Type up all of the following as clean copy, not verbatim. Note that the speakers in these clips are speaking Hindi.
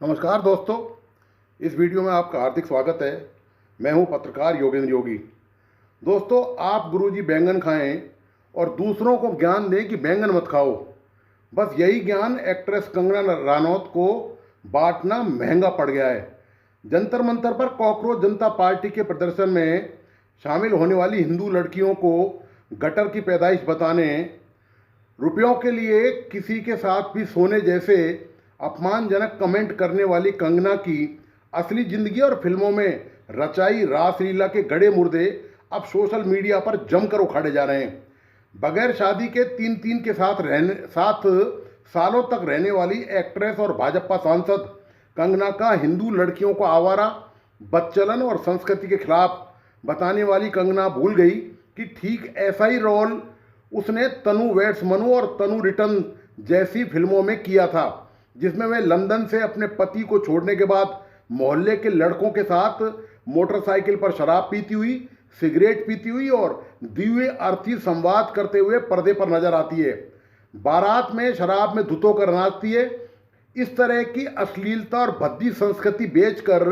नमस्कार दोस्तों, इस वीडियो में आपका हार्दिक स्वागत है। मैं हूं पत्रकार योगेंद्र योगी। दोस्तों, आप गुरुजी बैंगन खाएं और दूसरों को ज्ञान दें कि बैंगन मत खाओ। बस यही ज्ञान एक्ट्रेस कंगना रनौत को बांटना महंगा पड़ गया है। जंतर मंतर पर कॉकरोच जनता पार्टी के प्रदर्शन में शामिल होने वाली हिंदू लड़कियों को गटर की पैदाइश बताने, रुपयों के लिए किसी के साथ भी सोने जैसे अपमानजनक कमेंट करने वाली कंगना की असली जिंदगी और फिल्मों में रचाई रासलीला के गड़े मुर्दे अब सोशल मीडिया पर जमकर उखाड़े जा रहे हैं। बगैर शादी के तीन के साथ सालों तक रहने वाली एक्ट्रेस और भाजपा सांसद कंगना का हिंदू लड़कियों को आवारा, बदचलन और संस्कृति के खिलाफ बताने वाली कंगना भूल गई कि ठीक ऐसा ही रोल उसने तनु वेड्स मनु और तनु रिटर्न जैसी फिल्मों में किया था, जिसमें वे लंदन से अपने पति को छोड़ने के बाद मोहल्ले के लड़कों के साथ मोटरसाइकिल पर शराब पीती हुई, सिगरेट पीती हुई और दिव्य अर्थी संवाद करते हुए पर्दे पर नजर आती है। बारात में शराब में धुतो कर नाचती है। इस तरह की अश्लीलता और भद्दी संस्कृति बेचकर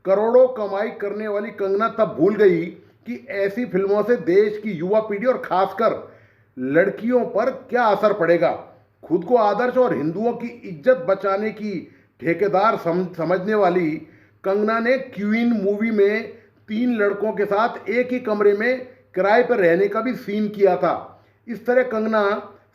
करोड़ों कमाई करने वाली कंगना तब भूल गई कि ऐसी फिल्मों से देश की युवा पीढ़ी और खासकर लड़कियों पर क्या असर पड़ेगा। खुद को आदर्श और हिंदुओं की इज्जत बचाने की ठेकेदार समझने वाली कंगना ने क्वीन मूवी में 3 लड़कों के साथ एक ही कमरे में किराए पर रहने का भी सीन किया था। इस तरह कंगना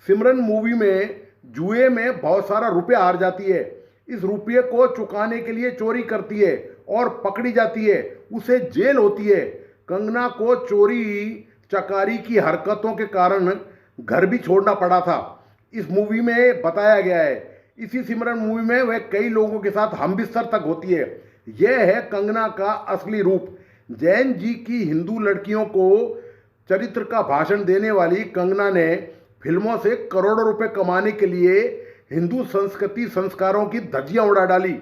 सिमरन मूवी में जुए में बहुत सारा रुपया हार जाती है। इस रुपये को चुकाने के लिए चोरी करती है और पकड़ी जाती है, उसे जेल होती है। कंगना को चोरी चकारी की हरकतों के कारण घर भी छोड़ना पड़ा था, इस मूवी में बताया गया है। इसी सिमरन मूवी में वह कई लोगों के साथ हमबिस्तर तक होती है। यह है कंगना का असली रूप। जैन जी की हिंदू लड़कियों को चरित्र का भाषण देने वाली कंगना ने फिल्मों से करोड़ों रुपए कमाने के लिए हिंदू संस्कृति संस्कारों की धज्जियां उड़ा डाली।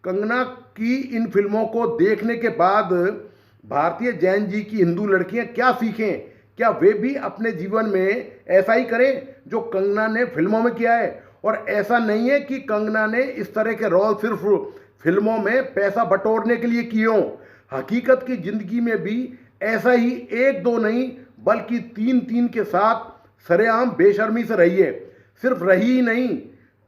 कंगना की इन फिल्मों को देखने के बाद भारतीय जैन जी की हिंदू लड़कियां क्या सीखें? क्या वे भी अपने जीवन में ऐसा ही करें जो कंगना ने फिल्मों में किया है? और ऐसा नहीं है कि कंगना ने इस तरह के रोल सिर्फ फिल्मों में पैसा बटोरने के लिए किए हों। हकीकत की जिंदगी में भी ऐसा ही 1-2 नहीं बल्कि 3 के साथ सरेआम बेशर्मी से रही है। सिर्फ रही ही नहीं,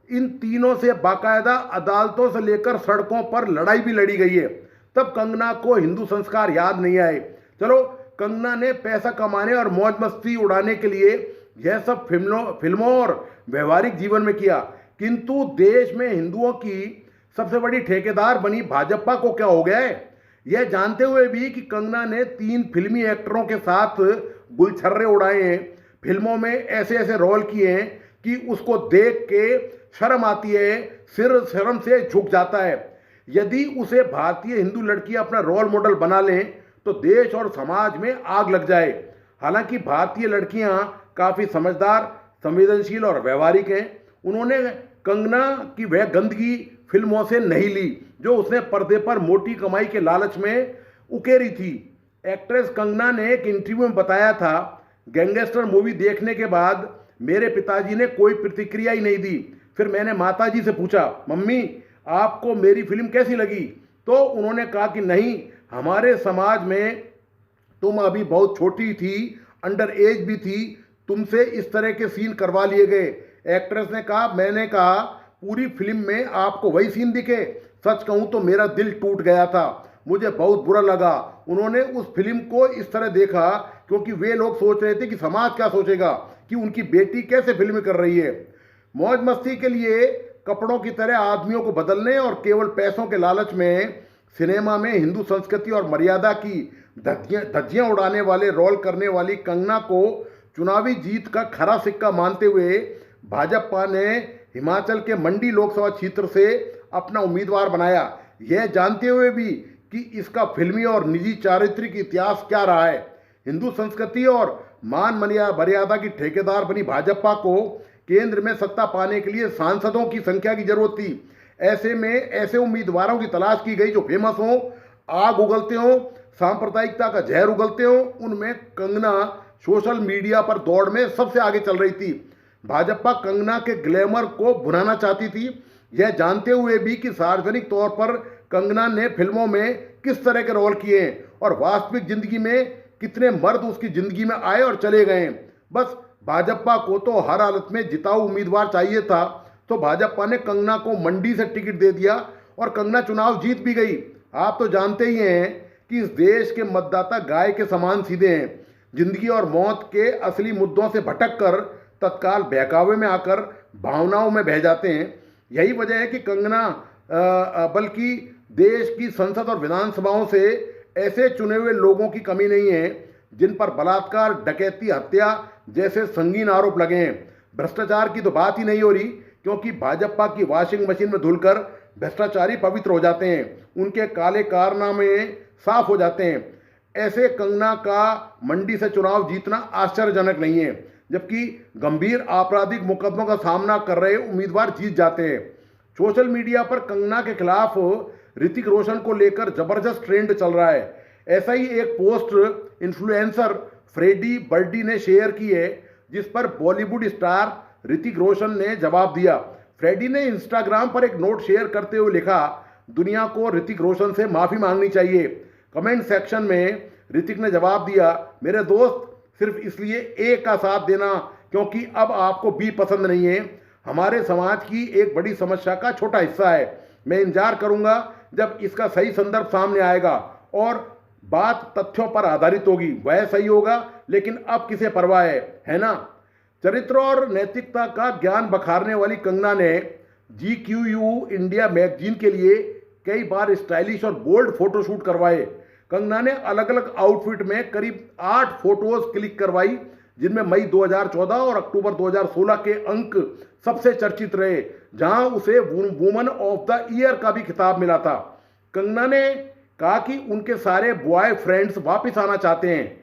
इन तीनों से बाकायदा अदालतों से लेकर सड़कों पर लड़ाई भी लड़ी गई है। तब कंगना को हिंदू संस्कार याद नहीं आए। चलो, कंगना ने पैसा कमाने और मौज मस्ती उड़ाने के लिए यह सब फिल्मों और व्यवहारिक जीवन में किया, किंतु देश में हिंदुओं की सबसे बड़ी ठेकेदार बनी भाजपा को क्या हो गया है? यह जानते हुए भी कि कंगना ने 3 फिल्मी एक्टरों के साथ गुलछर्रे उड़ाए हैं, फिल्मों में ऐसे ऐसे रोल किए हैं कि उसको देख के शर्म आती है, सिर शर्म से झुक जाता है। यदि उसे भारतीय हिंदू लड़की अपना रोल मॉडल बना लें तो देश और समाज में आग लग जाए। हालांकि भारतीय लड़कियां काफ़ी समझदार, संवेदनशील और व्यवहारिक हैं। उन्होंने कंगना की वह गंदगी फिल्मों से नहीं ली जो उसने पर्दे पर मोटी कमाई के लालच में उकेरी थी। एक्ट्रेस कंगना ने एक इंटरव्यू में बताया था, गैंगस्टर मूवी देखने के बाद मेरे पिताजी ने कोई प्रतिक्रिया ही नहीं दी। फिर मैंने माताजी से पूछा, मम्मी आपको मेरी फिल्म कैसी लगी? तो उन्होंने कहा कि नहीं, हमारे समाज में तुम अभी बहुत छोटी थी, अंडर एज भी थी, तुमसे इस तरह के सीन करवा लिए गए। एक्ट्रेस ने कहा, मैंने कहा पूरी फिल्म में आपको वही सीन दिखे? सच कहूँ तो मेरा दिल टूट गया था, मुझे बहुत बुरा लगा। उन्होंने उस फिल्म को इस तरह देखा क्योंकि वे लोग सोच रहे थे कि समाज क्या सोचेगा कि उनकी बेटी कैसे फिल्म कर रही है। मौज मस्ती के लिए कपड़ों की तरह आदमियों को बदलने और केवल पैसों के लालच में सिनेमा में हिंदू संस्कृति और मर्यादा की धज्जियां उड़ाने वाले रोल करने वाली कंगना को चुनावी जीत का खरा सिक्का मानते हुए भाजपा ने हिमाचल के मंडी लोकसभा क्षेत्र से अपना उम्मीदवार बनाया, यह जानते हुए भी कि इसका फिल्मी और निजी चारित्रिक इतिहास क्या रहा है। हिंदू संस्कृति और मान मर्यादा की ठेकेदार बनी भाजपा को केंद्र में सत्ता पाने के लिए सांसदों की संख्या की जरूरत थी। ऐसे में ऐसे उम्मीदवारों की तलाश की गई जो फेमस हों, आग उगलते हों, सांप्रदायिकता का जहर उगलते हों। उनमें कंगना सोशल मीडिया पर दौड़ में सबसे आगे चल रही थी। भाजपा कंगना के ग्लैमर को भुनाना चाहती थी, यह जानते हुए भी कि सार्वजनिक तौर पर कंगना ने फिल्मों में किस तरह के रोल किए हैं और वास्तविक जिंदगी में कितने मर्द उसकी जिंदगी में आए और चले गए। बस भाजपा को तो हर हालत में जिताऊ उम्मीदवार चाहिए था, तो भाजपा ने कंगना को मंडी से टिकट दे दिया और कंगना चुनाव जीत भी गई। आप तो जानते ही हैं कि इस देश के मतदाता गाय के समान सीधे हैं। जिंदगी और मौत के असली मुद्दों से भटक कर तत्काल बहकावे में आकर भावनाओं में बह जाते हैं। यही वजह है कि कंगना बल्कि देश की संसद और विधानसभाओं से ऐसे चुने हुए लोगों की कमी नहीं है जिन पर बलात्कार, डकैती, हत्या जैसे संगीन आरोप लगे हैं। भ्रष्टाचार की तो बात ही नहीं हो रही, क्योंकि भाजपा की वॉशिंग मशीन में धुलकर भ्रष्टाचारी पवित्र हो जाते हैं, उनके काले कारनामे साफ हो जाते हैं। ऐसे कंगना का मंडी से चुनाव जीतना आश्चर्यजनक नहीं है, जबकि गंभीर आपराधिक मुकदमों का सामना कर रहे उम्मीदवार जीत जाते हैं। सोशल मीडिया पर कंगना के खिलाफ ऋतिक रोशन को लेकर जबरदस्त ट्रेंड चल रहा है। ऐसा ही एक पोस्ट इन्फ्लुएंसर फ्रेडी बर्डी ने शेयर की है, जिस पर बॉलीवुड स्टार ऋतिक रोशन ने जवाब दिया। फ्रेडी ने इंस्टाग्राम पर एक नोट शेयर करते हुए लिखा, दुनिया को ऋतिक रोशन से माफ़ी मांगनी चाहिए। कमेंट सेक्शन में ऋतिक ने जवाब दिया, मेरे दोस्त सिर्फ इसलिए ए का साथ देना क्योंकि अब आपको बी पसंद नहीं है, हमारे समाज की एक बड़ी समस्या का छोटा हिस्सा है। मैं इंतजार करूंगा जब इसका सही संदर्भ सामने आएगा और बात तथ्यों पर आधारित होगी, वह सही होगा, लेकिन अब किसे परवाह है ना। चरित्र और नैतिकता का ज्ञान बखारने वाली कंगना ने GQ इंडिया मैगजीन के लिए कई बार स्टाइलिश और बोल्ड फोटोशूट करवाए। कंगना ने अलग अलग आउटफिट में करीब 8 फोटोज क्लिक करवाई, जिनमें मई 2014 और अक्टूबर 2016 के अंक सबसे चर्चित रहे, जहां उसे वुमन ऑफ द ईयर का भी खिताब मिला था। कंगना ने कहा कि उनके सारे बॉय फ्रेंड्स वापस आना चाहते हैं।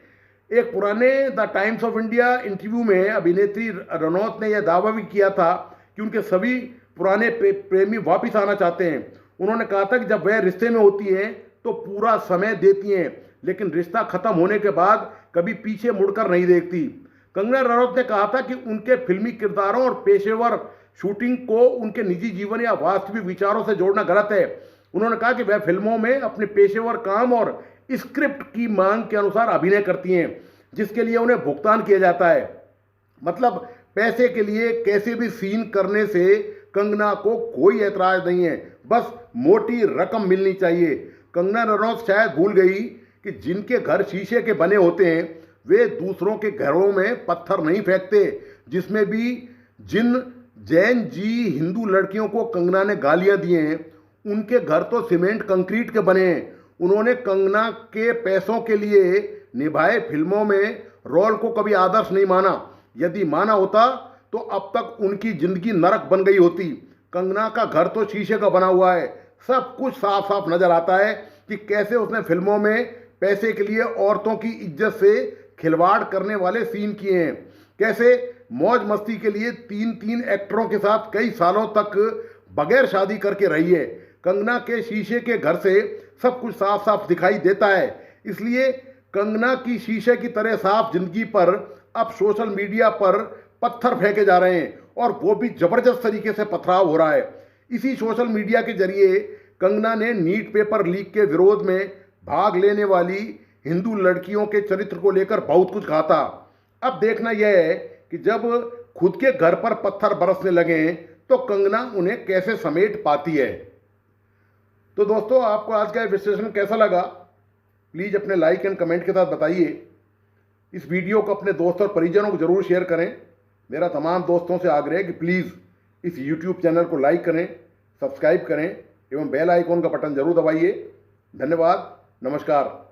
एक पुराने the times of India interview में अभिनेत्री रनौत ने यह दावा भी किया था कि उनके सभी पुराने प्रेमी वापस आना चाहते हैं। उन्होंने कहा था कि जब वह रिश्ते में होती हैं तो पूरा समय देती हैं, लेकिन रिश्ता खत्म होने के बाद कभी पीछे मुड़कर नहीं देखती। कंगना रनौत ने कहा था कि उनके फिल्मी किरदारों और पेशेवर शूटिंग को उनके निजी जीवन या वास्तविक विचारों से जोड़ना गलत है। उन्होंने कहा कि वह फिल्मों में अपने पेशेवर काम और स्क्रिप्ट की मांग के अनुसार अभिनय करती हैं, जिसके लिए उन्हें भुगतान किया जाता है। मतलब पैसे के लिए कैसे भी सीन करने से कंगना को कोई ऐतराज नहीं है, बस मोटी रकम मिलनी चाहिए। कंगना रनौत शायद भूल गई कि जिनके घर शीशे के बने होते हैं वे दूसरों के घरों में पत्थर नहीं फेंकते। जिसमें भी जिन जैन जी हिंदू लड़कियों को कंगना ने गालियां दी हैं, उनके घर तो सीमेंट कंक्रीट के बने हैं। उन्होंने कंगना के पैसों के लिए निभाए फिल्मों में रोल को कभी आदर्श नहीं माना। यदि माना होता तो अब तक उनकी जिंदगी नरक बन गई होती। कंगना का घर तो शीशे का बना हुआ है, सब कुछ साफ साफ नजर आता है कि कैसे उसने फिल्मों में पैसे के लिए औरतों की इज्जत से खिलवाड़ करने वाले सीन किए हैं, कैसे मौज मस्ती के लिए 3 एक्टरों के साथ कई सालों तक बगैर शादी करके रही है। कंगना के शीशे के घर से सब कुछ साफ साफ दिखाई देता है। इसलिए कंगना की शीशे की तरह साफ जिंदगी पर अब सोशल मीडिया पर पत्थर फेंके जा रहे हैं, और वो भी जबरदस्त तरीके से पथराव हो रहा है। इसी सोशल मीडिया के जरिए कंगना ने नीट पेपर लीक के विरोध में भाग लेने वाली हिंदू लड़कियों के चरित्र को लेकर बहुत कुछ कहा था। अब देखना यह है कि जब खुद के घर पर पत्थर बरसने लगे तो कंगना उन्हें कैसे समेट पाती है। तो दोस्तों, आपको आज का विश्लेषण कैसा लगा, प्लीज़ अपने लाइक एंड कमेंट के साथ बताइए। इस वीडियो को अपने दोस्त और परिजनों को जरूर शेयर करें। मेरा तमाम दोस्तों से आग्रह है कि प्लीज़ इस YouTube चैनल को लाइक करें, सब्सक्राइब करें एवं बेल आइकॉन का बटन जरूर दबाइए। धन्यवाद, नमस्कार।